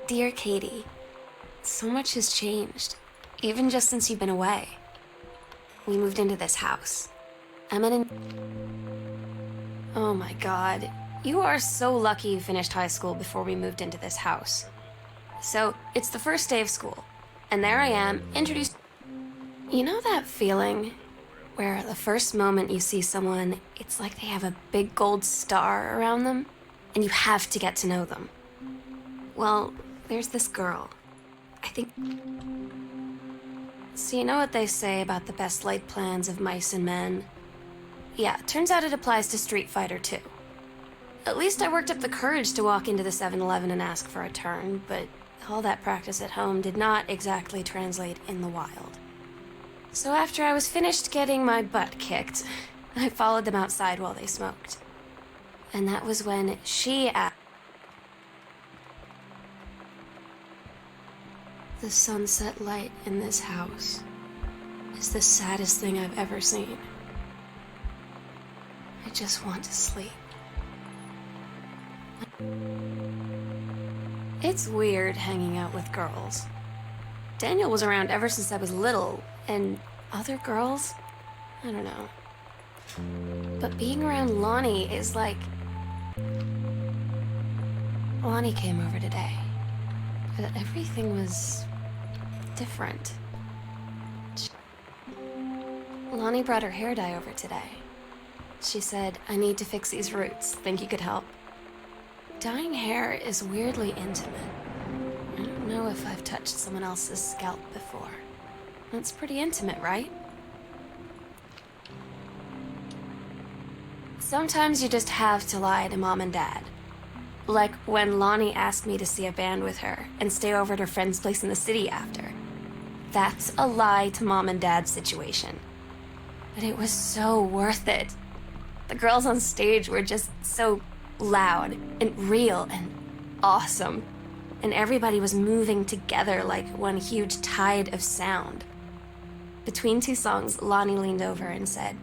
Dear Katie, so much has changed, even just since you've been away. We moved into this house. I'm in an... Oh my god. You are so lucky you finished high school before we moved into this house. So, it's the first day of school, and there I am, introduced... You know that feeling where the first moment you see someone, it's like they have a big gold star around them, and you have to get to know them? Well, there's this girl. I think... So you know what they say about the best laid plans of mice and men? Yeah, turns out it applies to Street Fighter too. At least I worked up the courage to walk into the 7-Eleven and ask for a turn, but all that practice at home did not exactly translate in the wild. So after I was finished getting my butt kicked, I followed them outside while they smoked. And that was when she asked... The sunset light in this house is the saddest thing I've ever seen. I just want to sleep. It's weird hanging out with girls. Daniel was around ever since I was little, and other girls? I don't know. But being around Lonnie is like... Lonnie came over today. But everything was... different. Lonnie brought her hair dye over today. She said, I need to fix these roots. Think you could help? Dyeing hair is weirdly intimate. I don't know if I've touched someone else's scalp before. That's pretty intimate, right? Sometimes you just have to lie to Mom and Dad. Like when Lonnie asked me to see a band with her and stay over at her friend's place in the city after. That's a lie to Mom and Dad situation. But it was so worth it. The girls on stage were just so loud and real and awesome. And everybody was moving together like one huge tide of sound. Between two songs, Lonnie leaned over and said,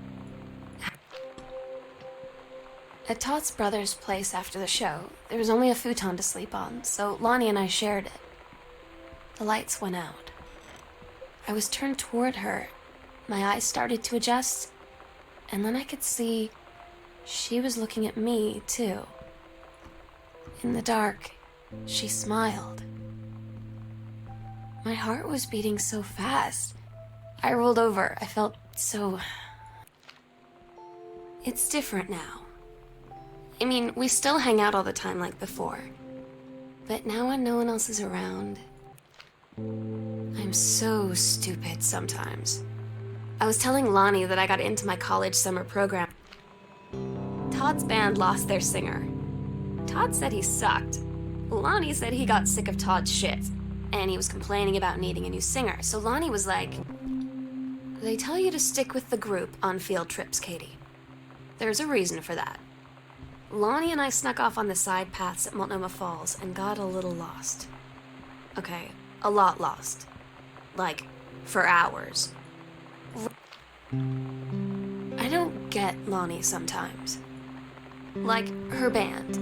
at Todd's brother's place after the show, there was only a futon to sleep on, so Lonnie and I shared it. The lights went out. I was turned toward her. My eyes started to adjust, and then I could see she was looking at me, too. In the dark, she smiled. My heart was beating so fast. I rolled over. I felt so... It's different now. I mean, we still hang out all the time like before. But now when no one else is around, I'm so stupid sometimes. I was telling Lonnie that I got into my college summer program. Todd's band lost their singer. Todd said he sucked. Lonnie said he got sick of Todd's shit, and he was complaining about needing a new singer. So Lonnie was like, they tell you to stick with the group on field trips, Katie. There's a reason for that. Lonnie and I snuck off on the side paths at Multnomah Falls and got a little lost. Okay, a lot lost. Like, for hours. I don't get Lonnie sometimes. Like, her band,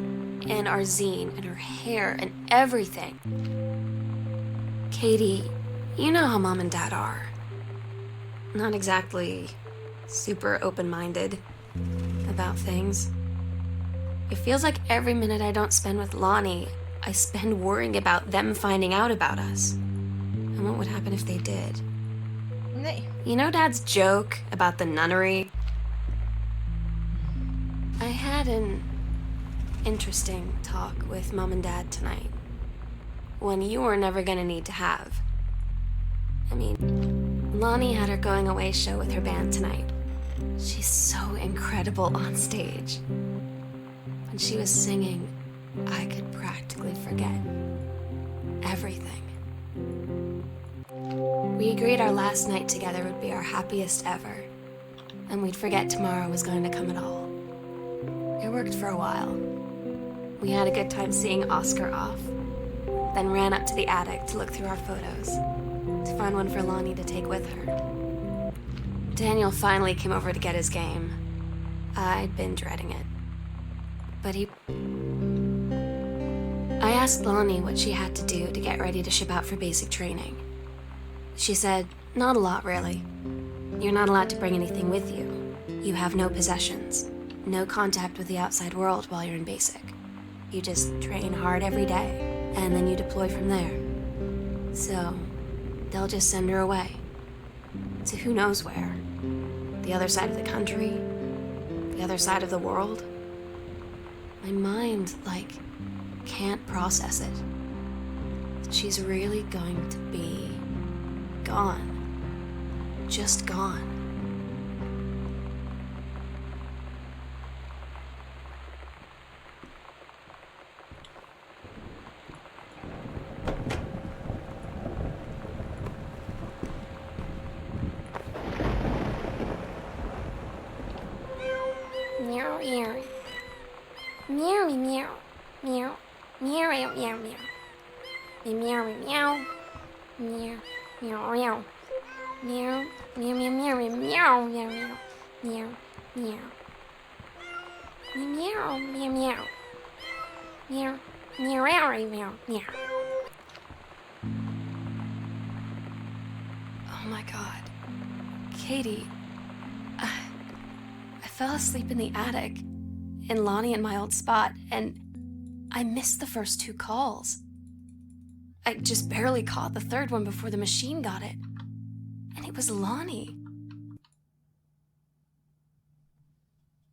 and our zine, and her hair, and everything. Katie, you know how Mom and Dad are. Not exactly super open-minded about things. It feels like every minute I don't spend with Lonnie, I spend worrying about them finding out about us. And what would happen if they did? You know Dad's joke about the nunnery? I had an interesting talk with Mom and Dad tonight. One you were never gonna need to have. I mean, Lonnie had her going away show with her band tonight. She's so incredible on stage. When she was singing, I could practically forget everything. We agreed our last night together would be our happiest ever, and we'd forget tomorrow was going to come at all. It worked for a while. We had a good time seeing Oscar off, then ran up to the attic to look through our photos, to find one for Lonnie to take with her. Daniel finally came over to get his game. I'd been dreading it. But I asked Lonnie what she had to do to get ready to ship out for basic training. She said, not a lot, really. You're not allowed to bring anything with you. You have no possessions, no contact with the outside world while you're in basic. You just train hard every day, and then you deploy from there. So, they'll just send her away. To who knows where. The other side of the country, the other side of the world. My mind, can't process it. She's really going to be gone. Just gone. Meow, meow. Meow, meow. Meow. Meow, meow, meow, meow. Meow, meow. Meow, meow, meow. Meow, meow, meow, meow, meow, meow, meow, meow, meow. Meow, meow, meow. Meow, meow, meow, meow, meow. Oh my God. Katie, I fell asleep in the attic, in Lonnie and my old spot, and I missed the first 2 calls. I just barely caught the third one before the machine got it. And it was Lonnie.